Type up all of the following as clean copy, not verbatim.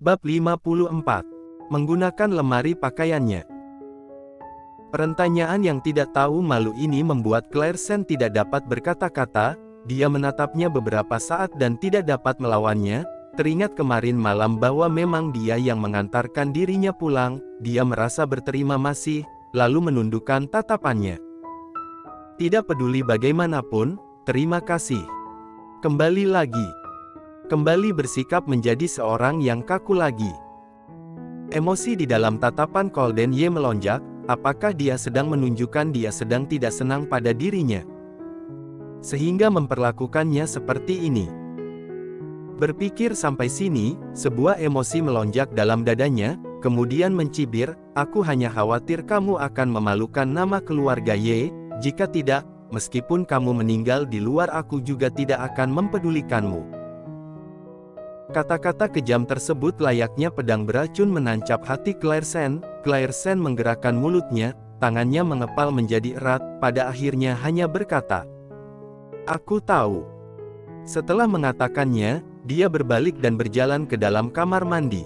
Bab 54. Menggunakan lemari pakaiannya. Pertanyaan yang tidak tahu malu ini membuat Clairsen tidak dapat berkata-kata. Dia menatapnya beberapa saat dan tidak dapat melawannya. Teringat kemarin malam bahwa memang dia yang mengantarkan dirinya pulang. Dia merasa berterima kasih, lalu menundukkan tatapannya. Tidak peduli bagaimanapun, terima kasih. Kembali lagi. Kembali bersikap menjadi seorang yang kaku lagi. Emosi di dalam tatapan Colden Ye melonjak. Apakah dia sedang menunjukkan dia sedang tidak senang pada dirinya, sehingga memperlakukannya seperti ini? Berpikir sampai sini, sebuah emosi melonjak dalam dadanya, kemudian mencibir, "Aku hanya khawatir kamu akan memalukan nama keluarga Ye. Jika tidak, meskipun kamu meninggal di luar aku juga tidak akan mempedulikanmu." Kata-kata kejam tersebut layaknya pedang beracun menancap hati Clairsen. Clairsen menggerakkan mulutnya, tangannya mengepal menjadi erat, pada akhirnya hanya berkata, "Aku tahu." Setelah mengatakannya, dia berbalik dan berjalan ke dalam kamar mandi.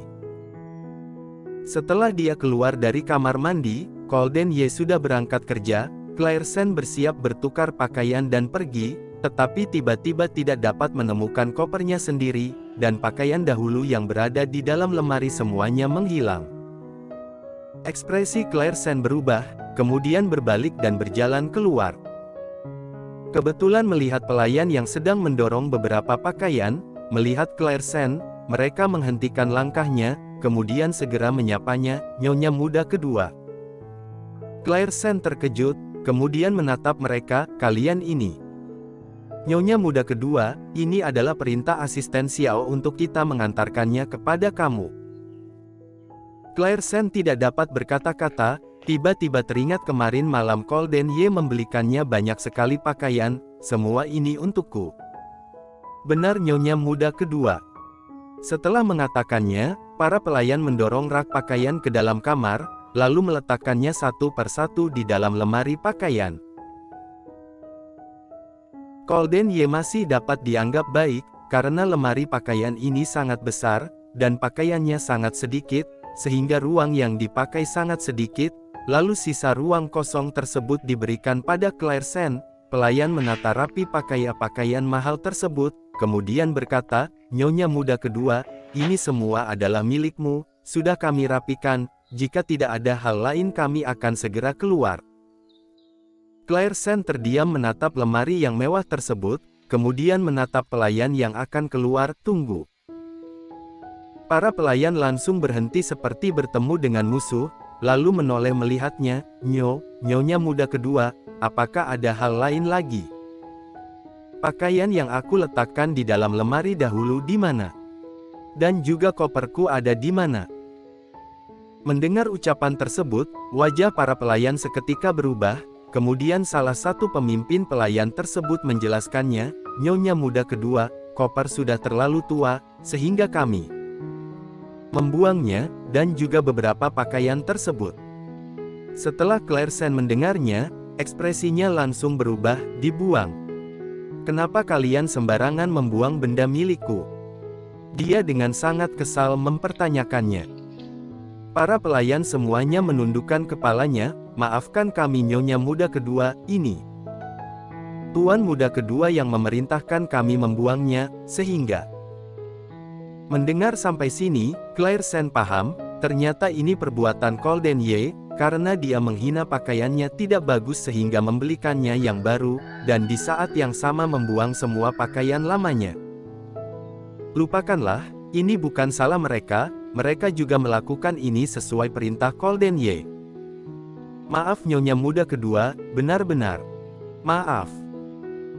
Setelah dia keluar dari kamar mandi, Colden Ye sudah berangkat kerja. Clairsen bersiap bertukar pakaian dan pergi, tetapi tiba-tiba tidak dapat menemukan kopernya sendiri, dan pakaian dahulu yang berada di dalam lemari semuanya menghilang. Ekspresi Clairsen berubah, kemudian berbalik dan berjalan keluar. Kebetulan melihat pelayan yang sedang mendorong beberapa pakaian. Melihat Clairsen, mereka menghentikan langkahnya, kemudian segera menyapanya, "Nyonya muda kedua." Clairsen terkejut, kemudian menatap mereka, "Kalian ini?" "Nyonya muda kedua, ini adalah perintah asisten Xiao untuk kita mengantarkannya kepada kamu." Clairsen tidak dapat berkata-kata, tiba-tiba teringat kemarin malam Colden Ye membelikannya banyak sekali pakaian, "Semua ini untukku." "Benar Nyonya muda kedua." Setelah mengatakannya, para pelayan mendorong rak pakaian ke dalam kamar, lalu meletakkannya satu persatu di dalam lemari pakaian. Colden Ye masih dapat dianggap baik, karena lemari pakaian ini sangat besar, dan pakaiannya sangat sedikit, sehingga ruang yang dipakai sangat sedikit, lalu sisa ruang kosong tersebut diberikan pada Clairsen. Pelayan menata rapi pakaian mahal tersebut, kemudian berkata, "Nyonya muda kedua, ini semua adalah milikmu, sudah kami rapikan, jika tidak ada hal lain kami akan segera keluar." Clairsen terdiam menatap lemari yang mewah tersebut, kemudian menatap pelayan yang akan keluar. "Tunggu." Para pelayan langsung berhenti seperti bertemu dengan musuh, lalu menoleh melihatnya. Nyonya muda kedua, apakah ada hal lain lagi?" "Pakaian yang aku letakkan di dalam lemari dahulu di mana? Dan juga koperku ada di mana?" Mendengar ucapan tersebut, wajah para pelayan seketika berubah. Kemudian salah satu pemimpin pelayan tersebut menjelaskannya, "Nyonya muda kedua, koper sudah terlalu tua, sehingga kami membuangnya, dan juga beberapa pakaian tersebut." Setelah Clairsen mendengarnya, ekspresinya langsung berubah, "Dibuang? Kenapa kalian sembarangan membuang benda milikku?" Dia dengan sangat kesal mempertanyakannya. Para pelayan semuanya menundukkan kepalanya. "Maafkan kami Nyonya muda kedua, ini Tuan muda kedua yang memerintahkan kami membuangnya, sehingga..." Mendengar sampai sini, Clairsen paham, ternyata ini perbuatan Colden Ye, karena dia menghina pakaiannya tidak bagus sehingga membelikannya yang baru, dan di saat yang sama membuang semua pakaian lamanya. "Lupakanlah, ini bukan salah mereka, mereka juga melakukan ini sesuai perintah Colden Ye. Maaf Nyonya muda kedua, benar-benar maaf.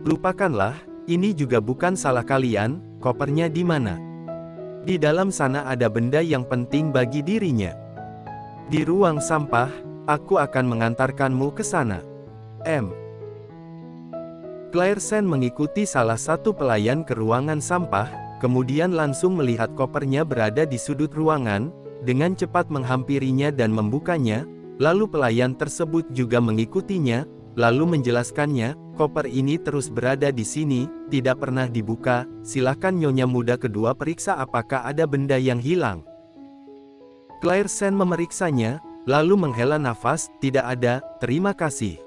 Lupakanlah, ini juga bukan salah kalian." "Kopernya di mana?" "Di dalam sana ada benda yang penting bagi dirinya. Di ruang sampah, aku akan mengantarkanmu ke sana." Clairsen mengikuti salah satu pelayan ke ruangan sampah, kemudian langsung melihat kopernya berada di sudut ruangan, dengan cepat menghampirinya dan membukanya. Lalu pelayan tersebut juga mengikutinya, lalu menjelaskannya, "Koper ini terus berada di sini, tidak pernah dibuka, silakan Nyonya muda kedua periksa apakah ada benda yang hilang." Claire Sen memeriksanya, lalu menghela nafas, tidak ada, terima kasih.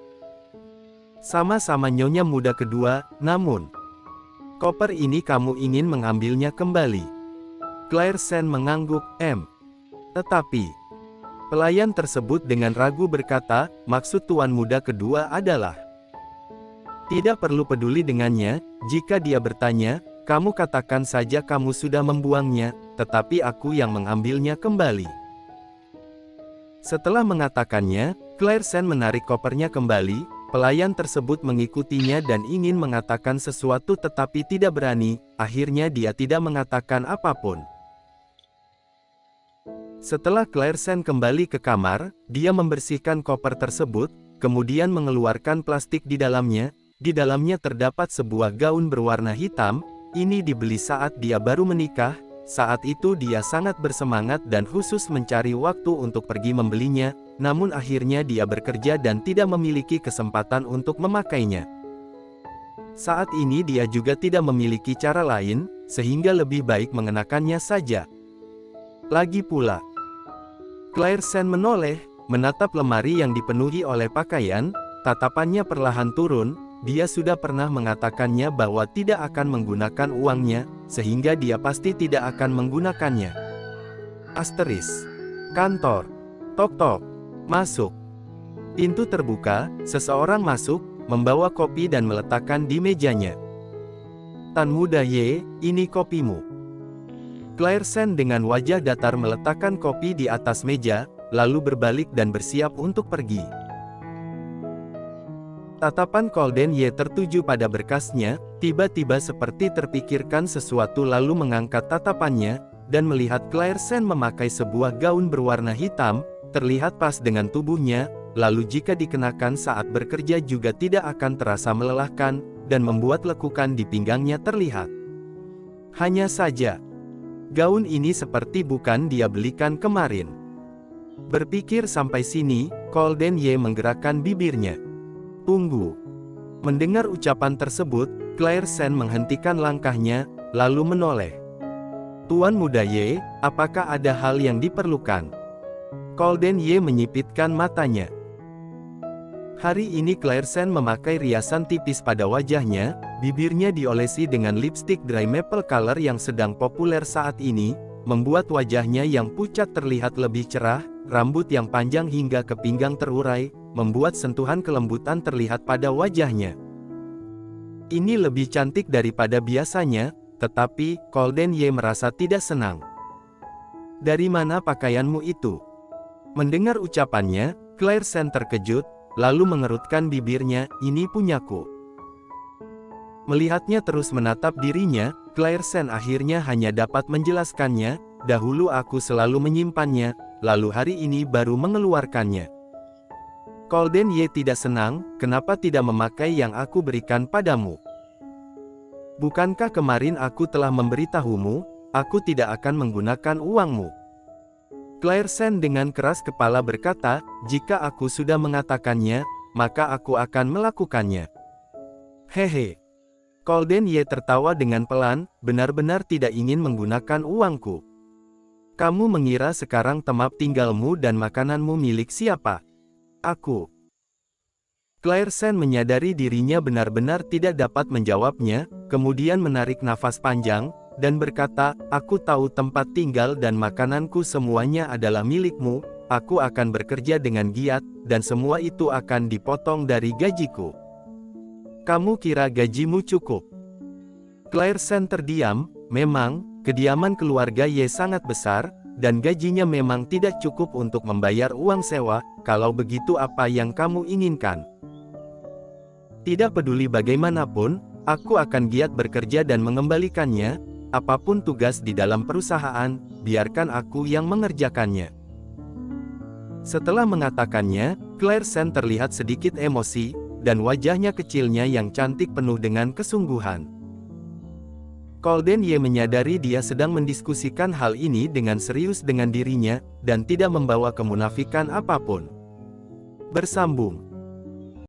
Sama-sama nyonya muda kedua, namun, koper ini kamu ingin mengambilnya kembali. Claire Sen mengangguk, Tetapi, pelayan tersebut dengan ragu berkata, maksud tuan muda kedua adalah, tidak perlu peduli dengannya, jika dia bertanya, kamu katakan saja kamu sudah membuangnya, tetapi aku yang mengambilnya kembali. Setelah mengatakannya, Claire Sen menarik kopernya kembali, pelayan tersebut mengikutinya dan ingin mengatakan sesuatu tetapi tidak berani, akhirnya dia tidak mengatakan apapun. Setelah Claire Sen kembali ke kamar, dia membersihkan koper tersebut, kemudian mengeluarkan plastik di dalamnya terdapat sebuah gaun berwarna hitam, ini dibeli saat dia baru menikah. Saat itu dia sangat bersemangat dan khusus mencari waktu untuk pergi membelinya, namun akhirnya dia bekerja dan tidak memiliki kesempatan untuk memakainya. Saat ini dia juga tidak memiliki cara lain, sehingga lebih baik mengenakannya saja. Lagi pula, Claire Sen menoleh, menatap lemari yang dipenuhi oleh pakaian, tatapannya perlahan turun. Dia sudah pernah mengatakannya bahwa tidak akan menggunakan uangnya, sehingga dia pasti tidak akan menggunakannya. Kantor. Tok-tok. Masuk. Pintu terbuka, seseorang masuk, membawa kopi dan meletakkan di mejanya. Tan muda Ye, ini kopimu. Claire Sen dengan wajah datar meletakkan kopi di atas meja, lalu berbalik dan bersiap untuk pergi. Tatapan Golden Ye tertuju pada berkasnya, tiba-tiba seperti terpikirkan sesuatu lalu mengangkat tatapannya, dan melihat Claire Sen memakai sebuah gaun berwarna hitam, terlihat pas dengan tubuhnya, lalu jika dikenakan saat bekerja juga tidak akan terasa melelahkan, dan membuat lekukan di pinggangnya terlihat. Hanya saja, gaun ini seperti bukan dia belikan kemarin. Berpikir sampai sini, Golden Ye menggerakkan bibirnya. Tunggu. Mendengar ucapan tersebut, Claire Sen menghentikan langkahnya, lalu menoleh. Tuan muda Ye, apakah ada hal yang diperlukan? Golden Ye menyipitkan matanya. Hari ini Claire Sen memakai riasan tipis pada wajahnya, bibirnya diolesi dengan lipstik dry maple color yang sedang populer saat ini, membuat wajahnya yang pucat terlihat lebih cerah, rambut yang panjang hingga ke pinggang terurai, membuat sentuhan kelembutan terlihat pada wajahnya. Ini lebih cantik daripada biasanya, tetapi, Golden Ye merasa tidak senang. Dari mana pakaianmu itu? Mendengar ucapannya, Claire Sen terkejut, lalu mengerutkan bibirnya, ini punyaku. Melihatnya terus menatap dirinya, Claire Sen akhirnya hanya dapat menjelaskannya, dahulu aku selalu menyimpannya, lalu hari ini baru mengeluarkannya. Golden Ye tidak senang, kenapa tidak memakai yang aku berikan padamu? Bukankah kemarin aku telah memberitahumu, aku tidak akan menggunakan uangmu? Claire Sen dengan keras kepala berkata, jika aku sudah mengatakannya, maka aku akan melakukannya. Hehe. Golden Ye tertawa dengan pelan, benar-benar tidak ingin menggunakan uangku. Kamu mengira sekarang tempat tinggalmu dan makananmu milik siapa? Aku. Claire Sen menyadari dirinya benar-benar tidak dapat menjawabnya, kemudian menarik nafas panjang, dan berkata, aku tahu tempat tinggal dan makananku semuanya adalah milikmu, aku akan bekerja dengan giat, dan semua itu akan dipotong dari gajiku. Kamu kira gajimu cukup? Claire Sen terdiam, memang, kediaman keluarga Ye sangat besar, dan gajinya memang tidak cukup untuk membayar uang sewa, kalau begitu apa yang kamu inginkan? Tidak peduli bagaimanapun, aku akan giat bekerja dan mengembalikannya, apapun tugas di dalam perusahaan, biarkan aku yang mengerjakannya. Setelah mengatakannya, Claire Sen terlihat sedikit emosi, dan wajahnya kecilnya yang cantik penuh dengan kesungguhan. Golden Ye menyadari dia sedang mendiskusikan hal ini dengan serius dengan dirinya, dan tidak membawa kemunafikan apapun. Bersambung.